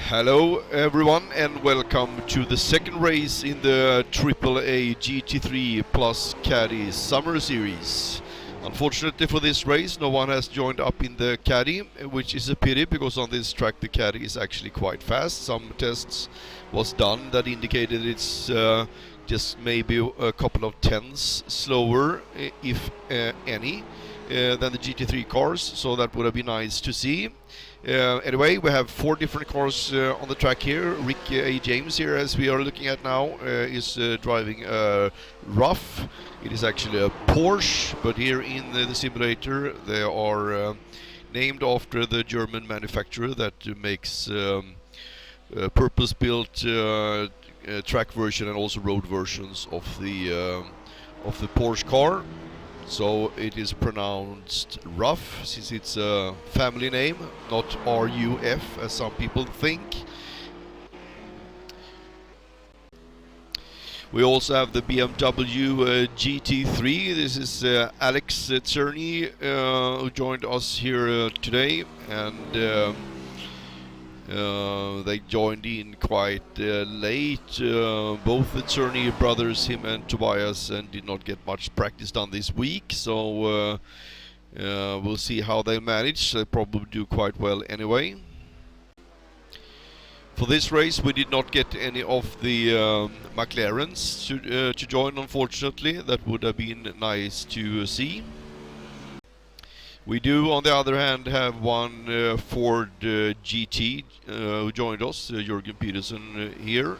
Hello everyone and welcome to the second race in the AAA GT3+Caddy Summer Series. Unfortunately for this race, no one has joined up in the Caddy, which is a pity because on this track the Caddy is actually quite fast. Some tests was done that indicated it's just maybe a couple of tenths slower, if any, than the GT3 cars, so that would have been nice to see. Anyway, we have 4 different cars on the track here. Rick A. James here, as we are looking at now, is driving a Rough. It is actually a Porsche, but here in the simulator they are named after the German manufacturer that makes purpose-built track version and also road versions of the Porsche car. So it is pronounced Rough, since it's a family name, not R-U-F as some people think. We also have the BMW GT3. This is Alex Czerny, who joined us here today, and they joined in quite late, both the Czerny brothers, him and Tobias, and did not get much practice done this week, so we'll see how they manage. They probably do quite well anyway. For this race we did not get any of the McLarens to join, unfortunately. That would have been nice to see. We do, on the other hand, have one Ford GT who joined us, Jürgen Peterson here.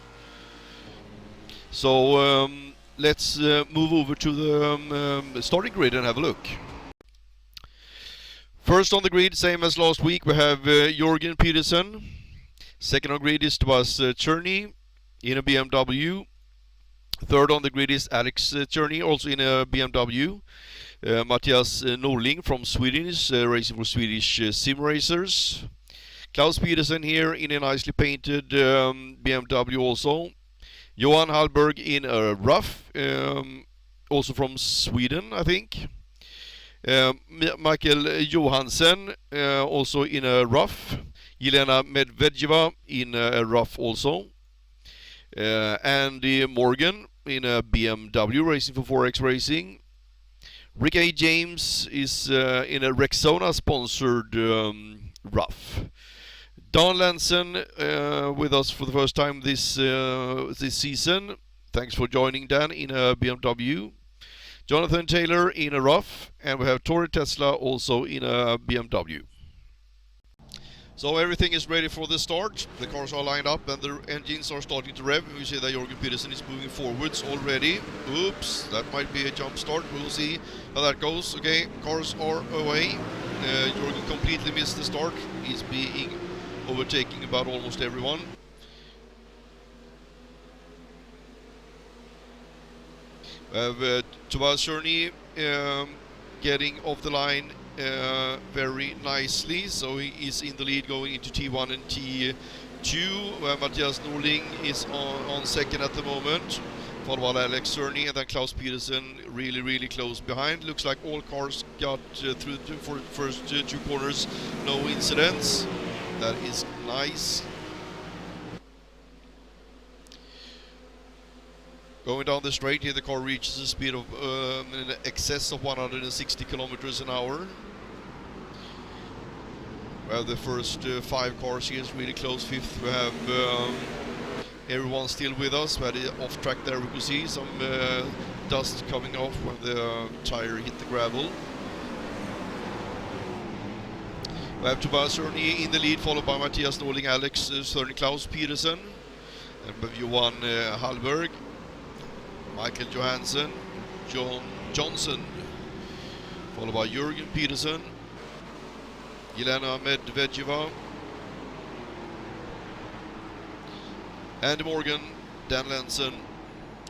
So let's move over to the starting grid and have a look. First on the grid, same as last week, we have Jürgen Peterson. Second on grid is Tobias Czerny in a BMW. Third on the grid is Alex Czerny, also in a BMW. Matthias Norling from Sweden is racing for Swedish sim racers. Klaus Petersen here in a nicely painted BMW also. Johan Hallberg in a Rough, also from Sweden, I think. Michael Johansen also in a Rough. Jelena Medvedeva in a Rough also. Andy Morgan in a BMW racing for 4X Racing. Rick A. James is in a Rexona-sponsored Rough. Don Lanson with us for the first time this season. Thanks for joining, Dan, in a BMW. Jonathan Taylor in a Rough, and we have Tori Tesla also in a BMW. So everything is ready for the start. The cars are lined up and the engines are starting to rev. We see that Jürgen Peterson is moving forwards already. Oops, that might be a jump start. We'll see how that goes. Okay, cars are away. Jürgen completely missed the start. He's being overtaking about almost everyone. We have Tobias Czerny getting off the line very nicely, so he is in the lead going into T1 and T2, where Matthias Norling is on second at the moment, followed by Alex Czerny, and then Klaus Petersen really close behind. Looks like all cars got through the first 2 corners, no incidents. That is nice. Going down the straight here, the car reaches a speed of in excess of 160 kilometers an hour. We have the first 5 cars here, is really close. Fifth, we have everyone still with us. We had it off track there, we could see some dust coming off when the tire hit the gravel. We have Tobias Czerny in the lead, followed by Matthias Norling, Alex Czerny, Klaus Petersen, and Johan Hallberg, Michael Johansen, John Johnson, followed by Jürgen Peterson, Jelena Medvedeva, Andy Morgan, Dan Lanson,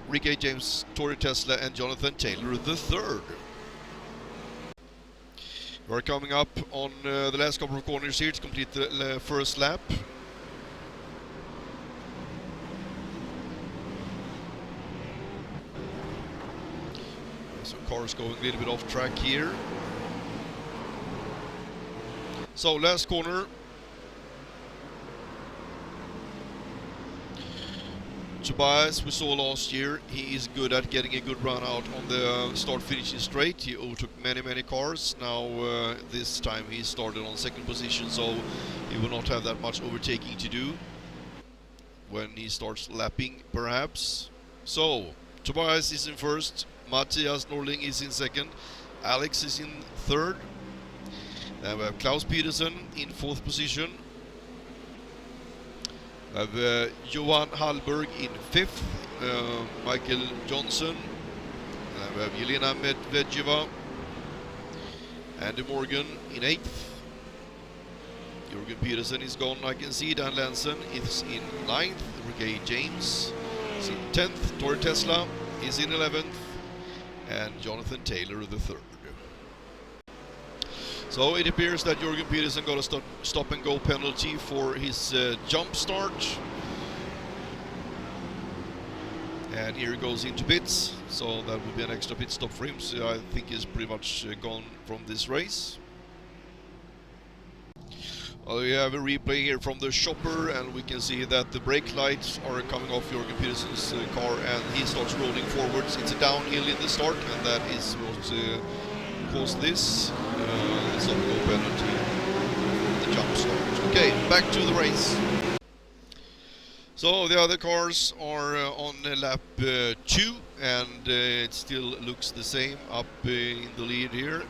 Rick A. James, Tori Tesla, and Jonathan Taylor III. We're coming up on the last couple of corners here to complete the first lap. Some cars going a little bit off track here. So last corner. Tobias, we saw last year, he is good at getting a good run out on the start-finishing straight. He overtook many cars. Now this time he started on second position, so he will not have that much overtaking to do when he starts lapping, perhaps. So, Tobias is in first, Matthias Norling is in second, Alex is in third, and we have Klaus Petersen in fourth position. We have Johan Hallberg in fifth, Michael Johnson, and we have Jelena Medvedeva, Andy Morgan in eighth. Jürgen Petersen is gone, I can see. Dan Lansen is in 9th. Ricky James is in 10th. Tori Tesla is in 11th. And Jonathan Taylor the 3rd. So it appears that Jürgen Petersen got a stop and go penalty for his jump start. And here he goes into pits. So that will be an extra pit stop for him. So I think he's pretty much gone from this race. We have a replay here from the shopper, and we can see that the brake lights are coming off Jürgen Petersen's car, and he starts rolling forwards. It's a downhill in the start, and that is what caused this. So no penalty for the jump start. Okay, back to the race. So the other cars are on lap 2, and it still looks the same up in the lead here.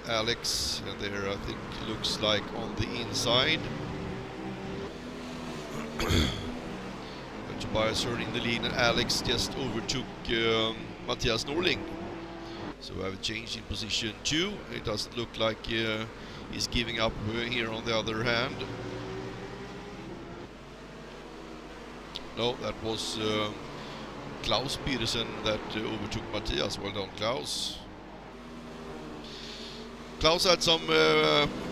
Alex there, I think, looks like on the inside. Tobias Hurd in the lead, and Alex just overtook Matthias Norling. So we have a change in position 2. It doesn't look like he's giving up here on the other hand. No, that was Klaus Petersen that overtook Matthias. Well done, Klaus. Klaus had some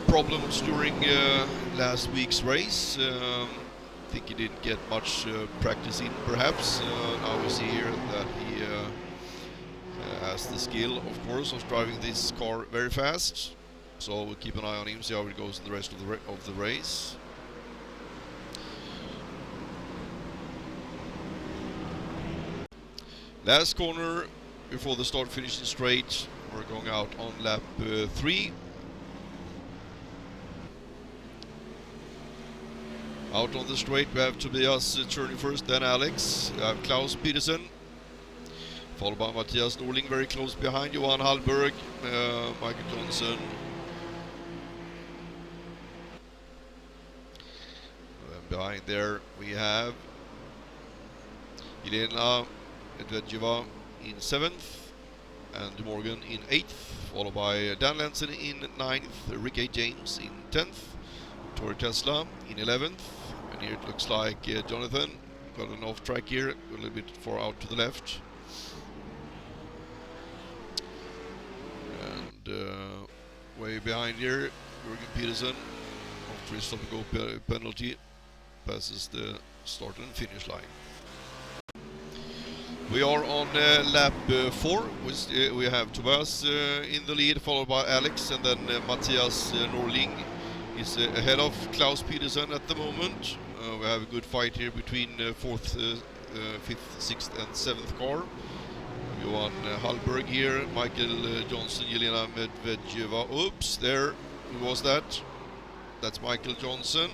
problems during last week's race. I think he didn't get much practice in, perhaps. Now we see here that he has the skill, of course, of driving this car very fast. So we'll keep an eye on him, see how it goes in the rest of the race. Last corner before the start finishing straight. We're going out on lap 3. Out on the straight we have Tobias turning first, then Alex. We have Klaus Petersen, followed by Matthias Norling very close behind, Johan Hallberg, Michael Johnson. And behind there we have Jelena Medvedeva in 7th. And Morgan in 8th, followed by Dan Lansen in 9th, Ricky James in 10th, Tori Tesla in 11th, and here it looks like Jonathan got an off track here, a little bit far out to the left. And way behind here, Jürgen Petersen, after his stop and go penalty, passes the start and finish line. We are on lap 4. We have Tobias in the lead, followed by Alex, and then Matthias Norling is ahead of Klaus Petersen at the moment. We have a good fight here between 4th, 5th, 6th and 7th car. Johan Hallberg here, Michael Johnson, Jelena Medvedeva. Oops, there, who was that? That's Michael Johnson.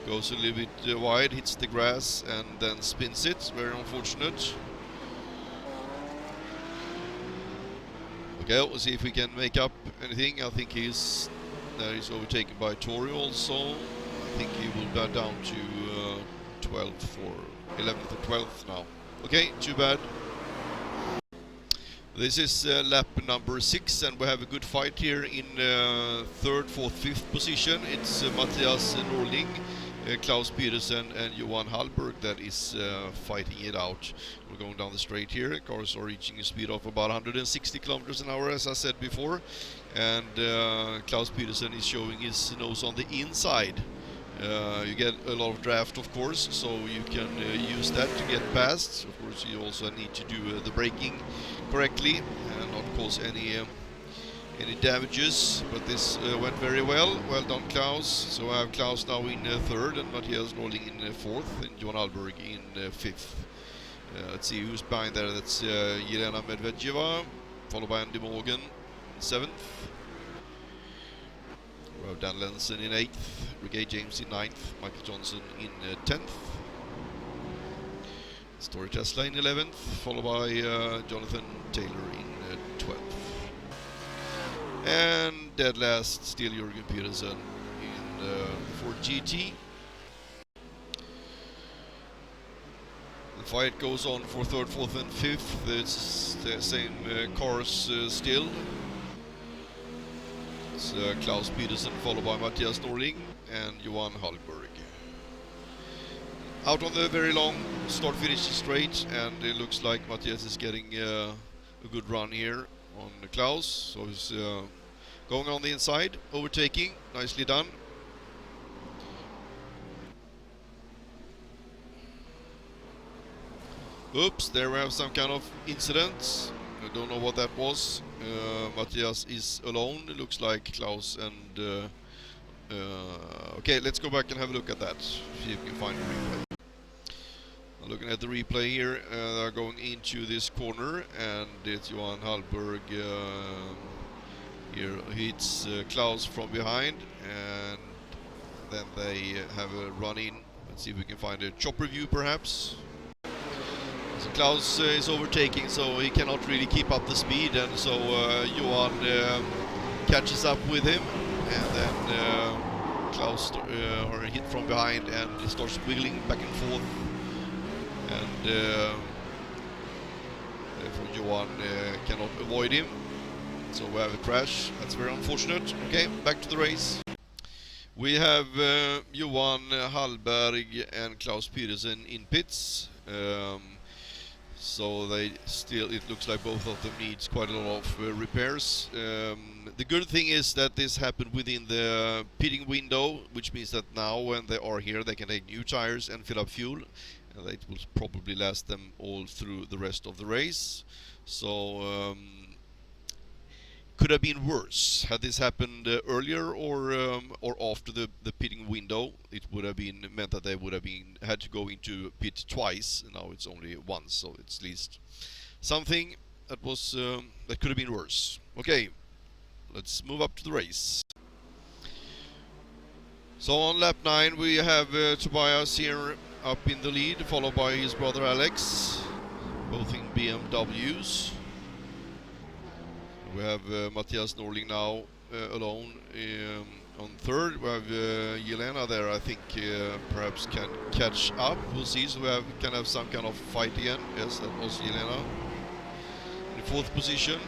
Goes a little bit wide, hits the grass and then spins it. Very unfortunate. Okay, we'll see if we can make up anything. I think he's overtaken by Tori also. I think he will go down to 12th or 11th or 12th now. Okay, too bad. This is lap number 6, and we have a good fight here in 3rd, 4th, 5th position. It's Matthias Norling, Klaus Petersen and Johan Hallberg that is fighting it out. We're going down the straight here. Cars are reaching a speed of about 160 kilometers an hour, as I said before. And Klaus Petersen is showing his nose on the inside. You get a lot of draft, of course, so you can use that to get past. Of course, you also need to do the braking correctly and not cause any any damages, but this went very well. Well done, Klaus. So I have Klaus now in third and Matthias Norling in fourth and Johan Alberg in fifth. Let's see who's behind there. That's Jelena Medvedeva, followed by Andy Morgan in seventh. We have Dan Lenson in eighth, Brigade James in ninth, Michael Johnson in 10th. Story Tesla in 11th, followed by Jonathan Taylor in 12th. And dead last, still Jürgen Petersen in for GT. The fight goes on for third, fourth and fifth. It's the same cars still. It's Klaus Petersen followed by Matthias Norling and Johan Hallberg. Out on the very long start-finish straight, and it looks like Matthias is getting a good run here on Klaus. So he's going on the inside, overtaking, nicely done. Oops, there we have some kind of incident. I don't know what that was. Matthias is alone, it looks like Klaus and... okay, let's go back and have a look at that, see if we can find a replay. Looking at the replay here, they're going into this corner, and it's Johan Hallberg here hits Klaus from behind, and then they have a run-in. Let's see if we can find a chopper view, perhaps. So Klaus is overtaking, so he cannot really keep up the speed, and so Johan catches up with him, and then Klaus are hit from behind, and he starts wiggling back and forth. And therefore Johan cannot avoid him, so we have a crash. That's very unfortunate. Okay, back to the race. We have Johan Hallberg and Klaus Petersen in pits. So they still, it looks like both of them needs quite a lot of repairs. The good thing is that this happened within the pitting window, which means that now when they are here they can take new tires and fill up fuel. It will probably last them all through the rest of the race. So could have been worse had this happened earlier or after the pitting window. It would have been meant that they would have had to go into pit twice. Now it's only once, so it's at least something that was that could have been worse. Okay, let's move up to the race. So on lap 9 we have Tobias here up in the lead, followed by his brother Alex, both in BMWs. We have Matthias Norling now alone on third. We have Jelena there, I think perhaps can catch up. We'll see, so we can have some kind of fight again. Yes, that was Jelena in fourth position.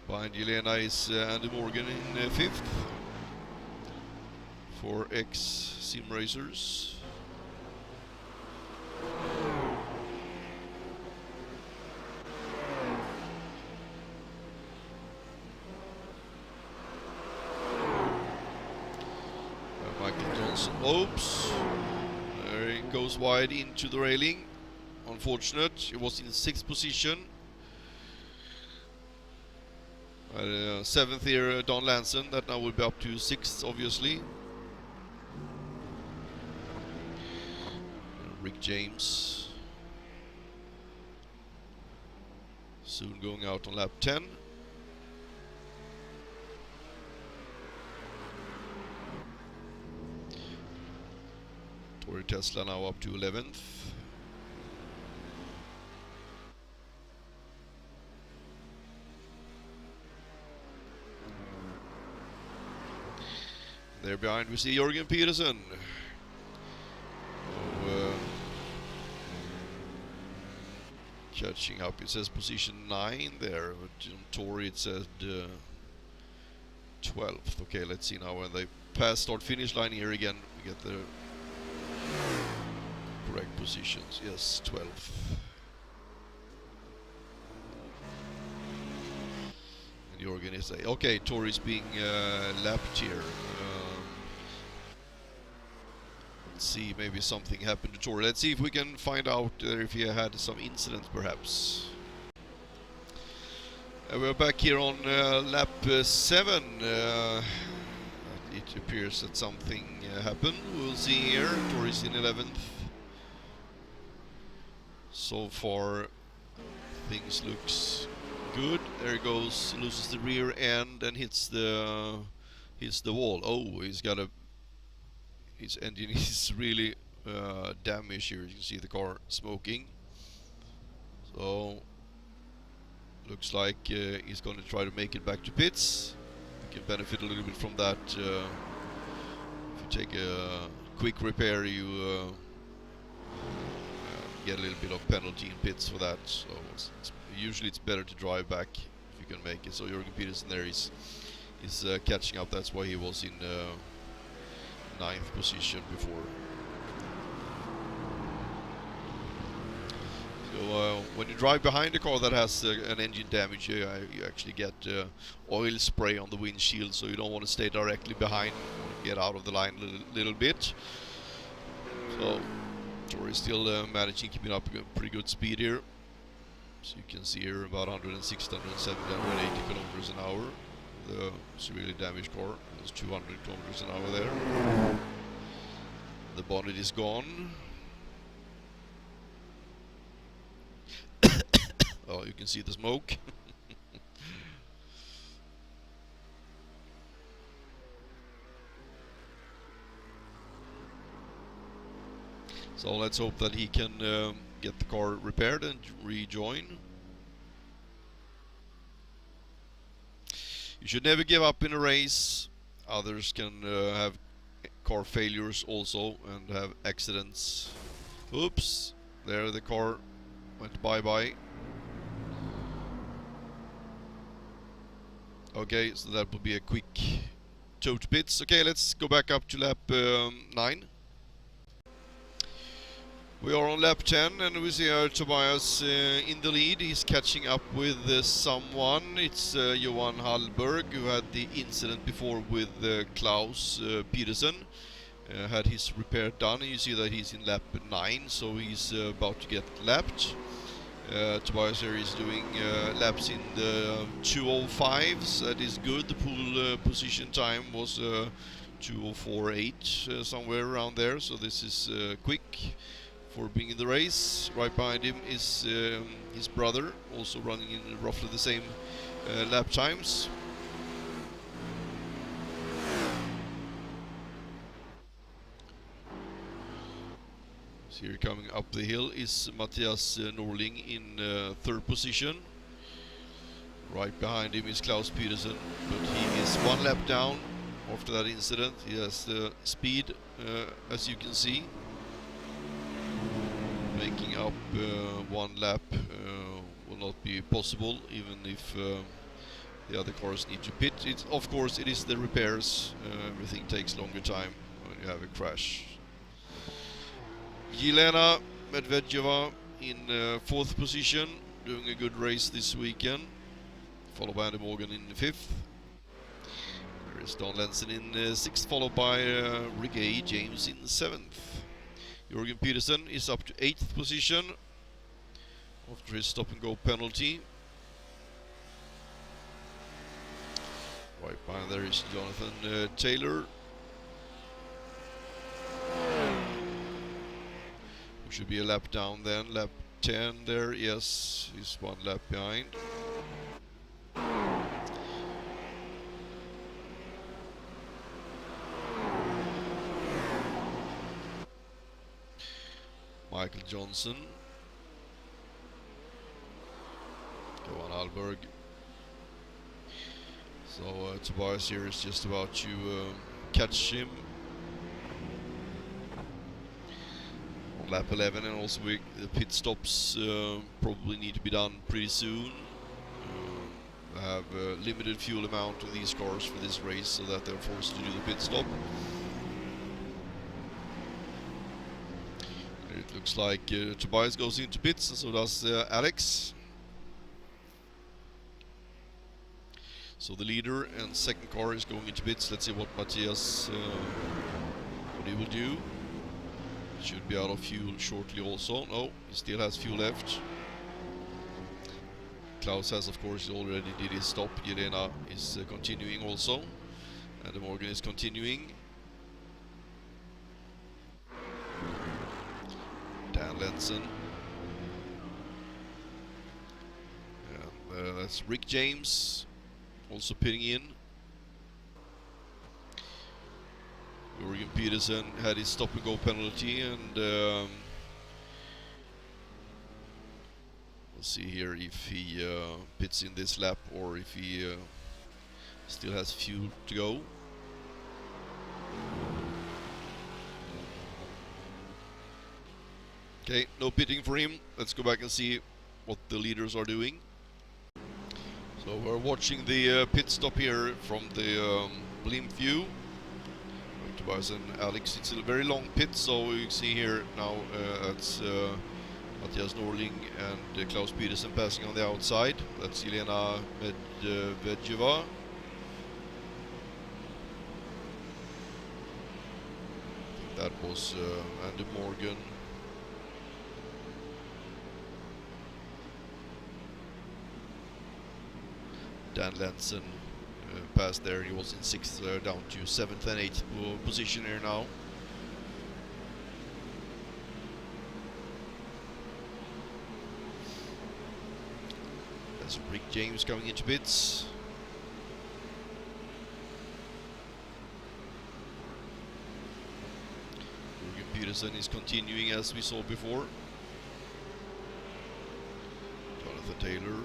Behind Jelena is Andy Morgan in fifth for ex-sim racers. Michael Johnson, oops, there he goes wide into the railing. Unfortunate, he was in sixth position. Seventh here, Don Lanson, that now will be up to 6th, obviously. Rick James. Soon going out on lap 10. Tori Tesla now up to 11th. There behind we see Jürgen Petersen. Catching up, it says position 9 there, but on Tori it said 12th. Okay, let's see now when they pass start-finish line here again, we get the correct positions. Yes, 12th. And Jürgen is okay, Tori's being lapped here. Let's see, maybe something happened to Tori. Let's see if we can find out if he had some incident, perhaps. We're back here on lap 7. It appears that something happened. We'll see here. Tori's in 11th. So far, things looks good. There he goes. Loses the rear end and hits the wall. Oh, he's got a. His engine is really damaged here. You can see the car smoking. So looks like he's going to try to make it back to pits. You can benefit a little bit from that. If you take a quick repair, you get a little bit of penalty in pits for that. So usually it's better to drive back if you can make it. So Jürgen Petersen there is catching up. That's why he was in 9th position before. So when you drive behind a car that has an engine damage, you actually get oil spray on the windshield, so you don't want to stay directly behind. You want to get out of the line a little bit. So Tori is still managing keeping up a pretty good speed here. So you can see here about 160, 170, 180 kilometers an hour. The severely damaged car is 200 kilometers an hour there. The bonnet is gone. Oh, you can see the smoke. So let's hope that he can get the car repaired and rejoin. You should never give up in a race. Others can have car failures also and have accidents. Oops, there the car went bye-bye. Okay, so that will be a quick tow to pits. Okay, let's go back up to lap 9. We are on lap 10 and we see Tobias in the lead. He's catching up with someone. It's Johan Hallberg, who had the incident before with Klaus Petersen. Had his repair done, and you see that he's in lap 9, so he's about to get lapped. Tobias here is doing laps in the 2:05s. That is good. The pool position time was 2:04.8, somewhere around there, so this is quick for being in the race. Right behind him is his brother, also running in roughly the same lap times. So here coming up the hill is Matthias Norling in 3rd position. Right behind him is Klaus Petersen, but he is 1 lap down after that incident. He has the speed, as you can see. Making up 1 lap will not be possible, even if the other cars need to pit. Of course, it is the repairs. Everything takes longer time when you have a crash. Yelena Medvedeva in 4th position, doing a good race this weekend. Followed by Andy Morgan in 5th. There is Don Lenson in 6th, followed by Rigay James in 7th. Jürgen Petersen is up to 8th position after his stop-and-go penalty. Right behind there is Jonathan Taylor. Should be a lap down then, lap 10 there, yes, he's 1 lap behind. Michael Johnson. Johan Hallberg. So Tobias here is just about to catch him. Lap 11, and also the pit stops probably need to be done pretty soon. I have a limited fuel amount of these cars for this race, so that they're forced to do the pit stop. It looks like Tobias goes into pits, and so does Alex. So the leader and 2nd car is going into pits. Let's see what Matthias what he will do. Should be out of fuel shortly also. No, he still has fuel left. Klaus has, of course, already did his stop. Jelena is continuing also. And Morgan is continuing. Dan Lenson. And that's Rick James also pitting in. Jörgen Peterson had his stop and go penalty, and we'll see here if he pits in this lap or if he still has fuel to go. Okay, no pitting for him. Let's go back and see what the leaders are doing. So we're watching the pit stop here from the blimp view. Tobias and Alex, it's a very long pit, so you can see here now that's Mattias Norling and Klaus Petersen passing on the outside. That's Jelena Medvedeva. That was Andy Morgan. Dan Lenson passed there. He was in 6th, down to 7th and 8th position here now. That's Rick James coming into pits. Jörgen Peterson is continuing as we saw before. Jonathan Taylor.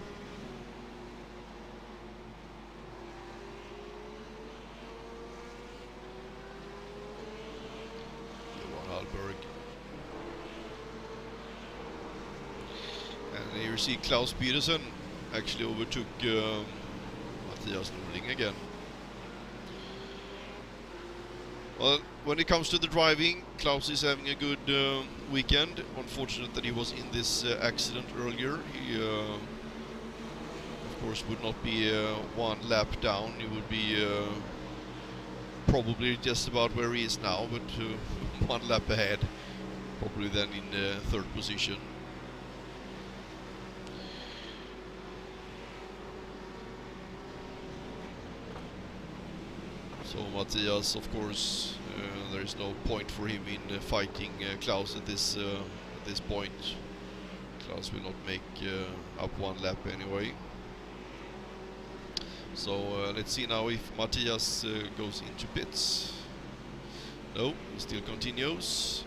And here you see Klaus Petersen actually overtook Mattias Norling again. Well, when it comes to the driving, Klaus is having a good weekend. Unfortunate that he was in this accident earlier. He, of course, would not be one lap down. He would be probably just about where he is now, but one lap ahead. Probably then in 3rd position. So Mattias, of course, there is no point for him in fighting Klaus at this point. Klaus will not make up one lap anyway. So let's see now if Mattias goes into pits. No, he still continues.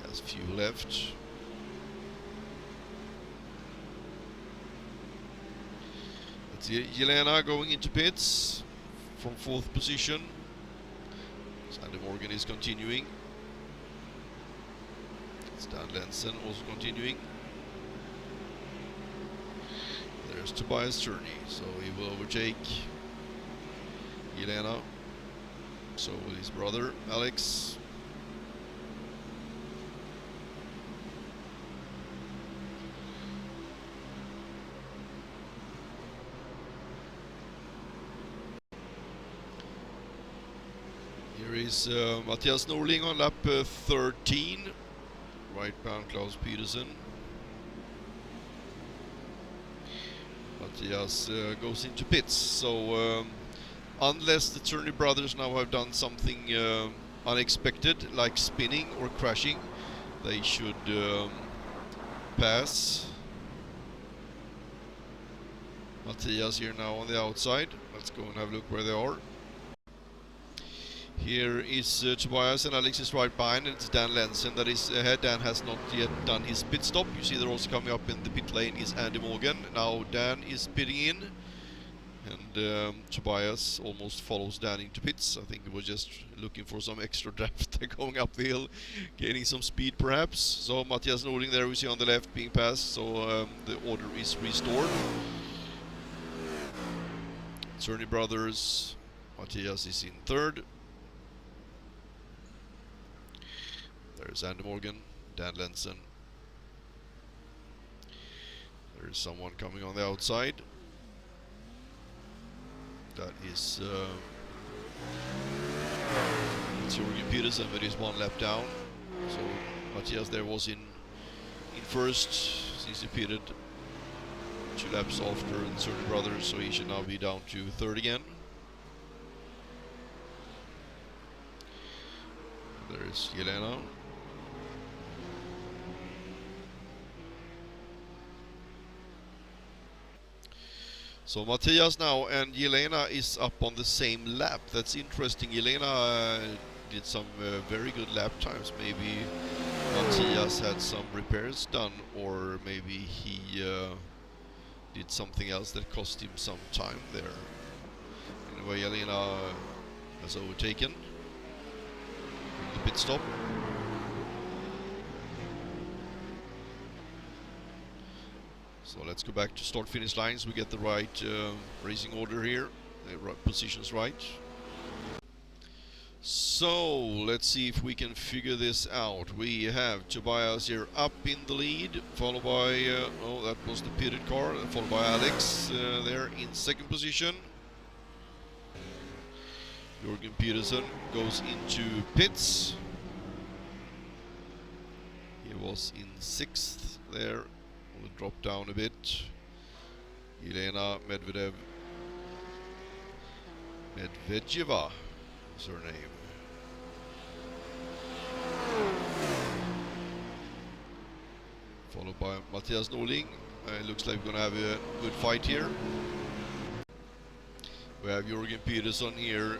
He has few left. Let's see Jelena going into pits from 4th position. Sandy Morgan is continuing. Dan Lenson also continuing. There's Tobias Turney, so he will overtake Jelena. So will his brother Alex. Here is Mattias Norling on lap 13. Right bound Klaus Petersen. Mattias goes into pits, so unless the Turney brothers now have done something unexpected, like spinning or crashing, they should pass. Mattias here now on the outside. Let's go and have a look where they are. Here is Tobias and Alex is right behind, and it's Dan Lenson that is ahead. Dan has not yet done his pit stop. You see they're also coming up in the pit lane is Andy Morgan. Now Dan is pitting in, and Tobias almost follows Dan into pits. I think he was just looking for some extra draft going up the hill, gaining some speed perhaps. So Mattias Norling there we see on the left being passed, so the order is restored. Turney brothers, Mattias is in 3rd. There's Andy Morgan, Dan Lenson. There's someone coming on the outside. That is Jörgen Petersen, but he's one lap down. So Matthias there was in first, since he pitted 2 laps after the Surly brothers, so he should now be down to third again. There is Yelena. So Matthias now, and Yelena is up on the same lap. That's interesting. Yelena did some very good lap times. Maybe Matthias had some repairs done, or maybe he did something else that cost him some time there. Anyway, Yelena has overtaken the pit stop. So let's go back to start-finish lines. We get the right racing order here, the right positions right. So let's see if we can figure this out. We have Tobias here up in the lead, followed by oh, that was the pitted car, followed by Alex there in second position. Jörgen Peterson goes into pits. He was in 6th there. Will drop down a bit. Elena Medvedeva is her name. Followed by Matthias Norling. Looks like we're gonna have a good fight here. We have Jörgen Peterson here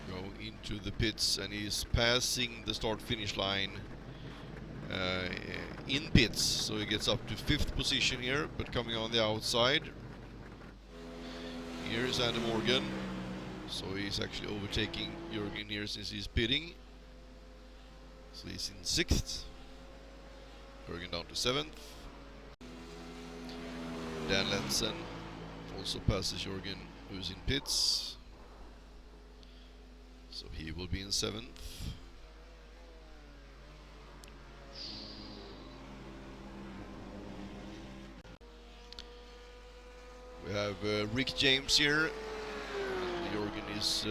going into the pits, and he's passing the start-finish line in pits, so he gets up to 5th position here, but coming on the outside. Here's Andy Morgan, so he's actually overtaking Jörgen here since he's pitting. So he's in 6th. Jörgen down to 7th. Dan Lensen also passes Jörgen, who's in pits. So he will be in 7th. We have Rick James here. Jörgen is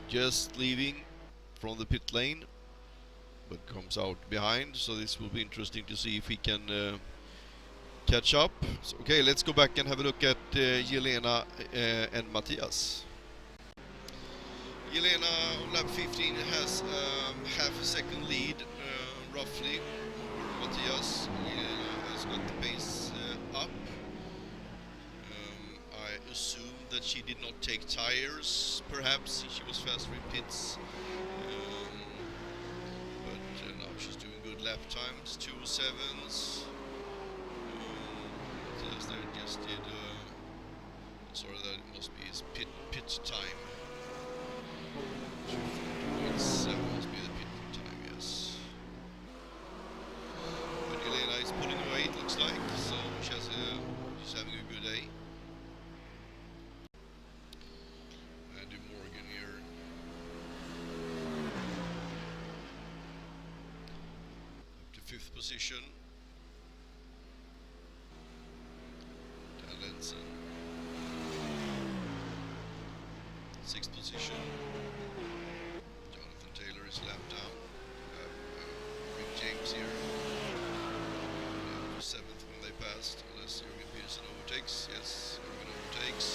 just leaving from the pit lane, but comes out behind, so this will be interesting to see if he can catch up. So, okay, let's go back and have a look at Yelena and Matthias. Yelena on lap 15 has half a second lead, roughly. Matthias has got the pace up. I assume that she did not take tires, perhaps she was faster in pits. But now she's doing good lap times, 2.7s. Matthias there just did. Sorry, that must be his pit time. 2.7 must be the pit time, yes. But Elena is pulling away, it looks like, so she's having a good day. Andy Morgan here. Up to 5th position. Dan Lensen. 6th position. Jonathan Taylor is lap down. Rick James here. 7th when they passed, unless Jörgen Peterson overtakes. Yes, Jörgen overtakes.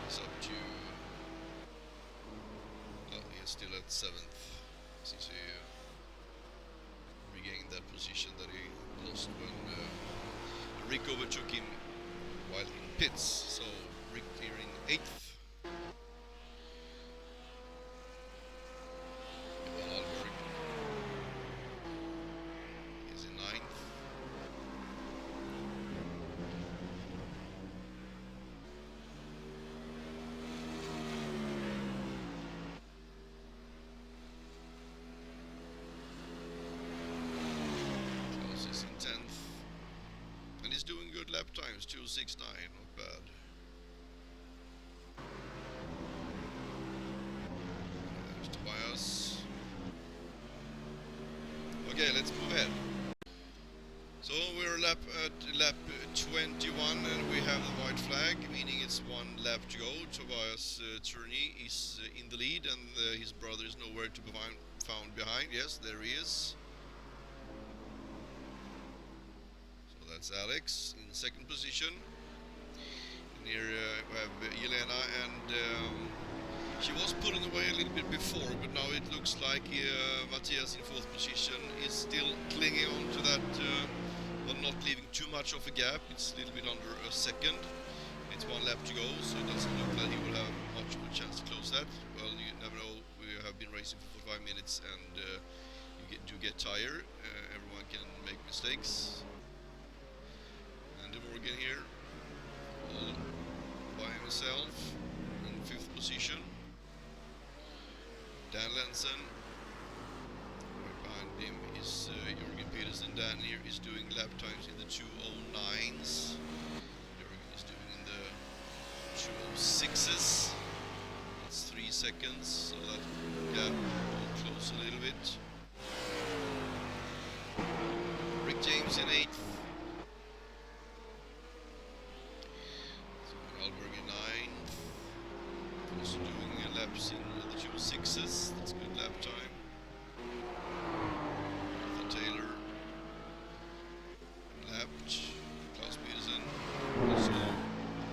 He's up to. Well, he is still at 7th, since he regained that position that he lost when Rick overtook him while in pits. So Rick here in 8th. And he's doing good lap times, 2.69, not bad. There's Tobias. Okay, let's move ahead. So we're at lap 21, and we have the white flag, meaning it's 1 lap to go. Tobias Czerny is in the lead, and his brother is nowhere to be found behind. Yes, there he is. So that's Alex in second position. And here we have Jelena, and she was pulling away a little bit before, but now it looks like Matthias in fourth position is still clinging on to that, but not leaving too much of a gap. It's a little bit under a second. It's 1 lap to go, so it doesn't look like he will have much of a chance to close that. Well, you never know. We have been racing for 45 minutes, and you do get tired. Everyone can make mistakes. And De Morgan here, all by himself in fifth position. Dan Lensen, right behind him is Jürgen Petersen. Dan here is doing lap times in the 2:09s. Jürgen is doing in the 2:06s. That's 3 seconds, so that gap will close a little bit. Rick James in 8th. So Alberg in 9th. Also doing laps in the 2:06s. That's good lap time. Nathan Taylor lapped. Klaus Petersen also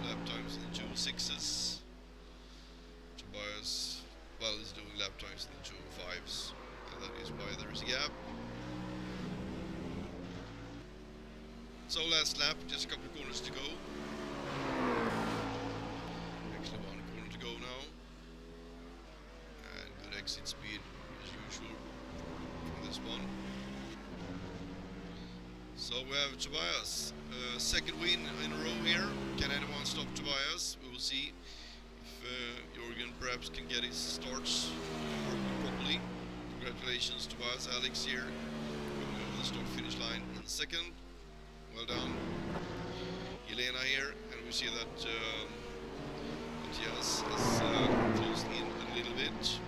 lap times in the 2:06s. Tobias, well, is doing lap times in the 2:05s, and that is why there is a gap. So last lap, just a couple of corners to go. Actually 1 corner to go now. And good exit speed as usual for this one. So we have Tobias, second win in a row here. Can anyone stop Tobias? We will see if Jürgen perhaps can get his starts working properly. Congratulations Tobias. Alex here going over the start finish line in second. Well done. Jelena here, and we see that Matthias has closed in a little bit.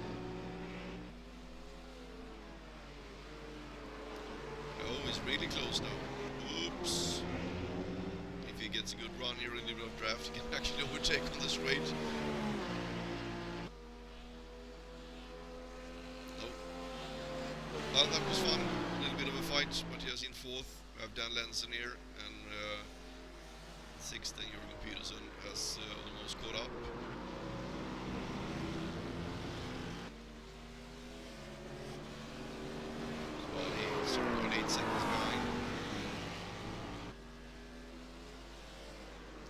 Oh, he's really close now. Oops. If he gets a good run here in the middle of draft, he can actually overtake on the straight. No. Well, that was fun. A little bit of a fight. Matthias in fourth. We have Dan Lensen here, and sixth, and Jürgen Petersen has almost caught up. Well, he's 0.8 seconds behind.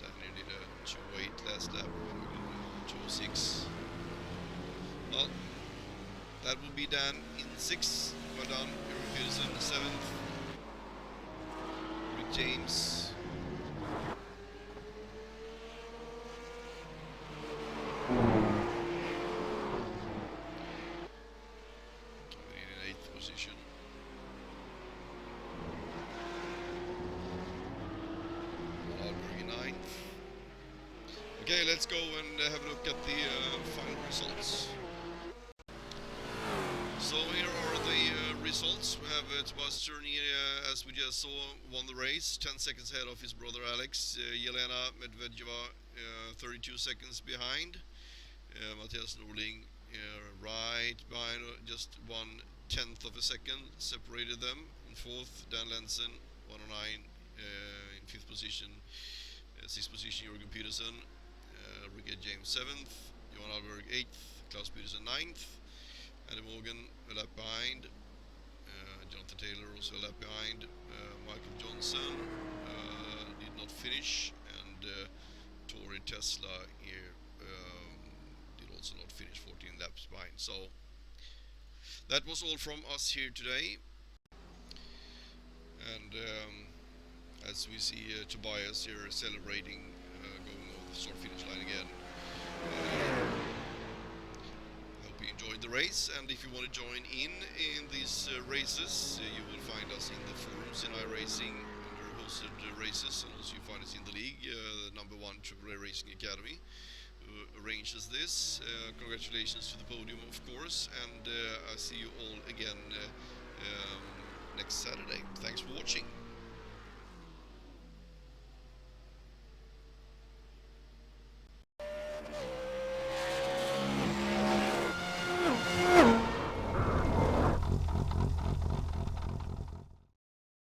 Dan here did a 2:08 last lap, 2:06. Well, that will be Dan in sixth. Well done, Jürgen Petersen, seventh. James. In 8th position. Alberg in 9th. Okay, let's go and have a look at the final results. So here are the results. We have Tobias Czerny, as we just saw, won the race, 10 seconds ahead of his brother Alex. Jelena Medvedeva, 32 seconds behind. Matthias Norling, right behind, just 1/10 of a second separated them. In fourth, Dan Lensen, 1:09. In fifth position, sixth position, Jürgen Petersen. Rick James, 7th. Johan Alberg, 8th. Klaus Petersen, 9th. And Morgan a lap behind. Jonathan Taylor also a lap behind. Michael Johnson did not finish, and Tori Tesla here did also not finish, 14 laps behind. So that was all from us here today. And as we see Tobias here celebrating, going over the start finish line again. You enjoyed the race, and if you want to join in these races, you will find us in the forums in iRacing under hosted races, and also you find us in the league, the #1 AAA Racing Academy, who arranges this. Congratulations to the podium, of course, and I see you all again next Saturday. Thanks for watching.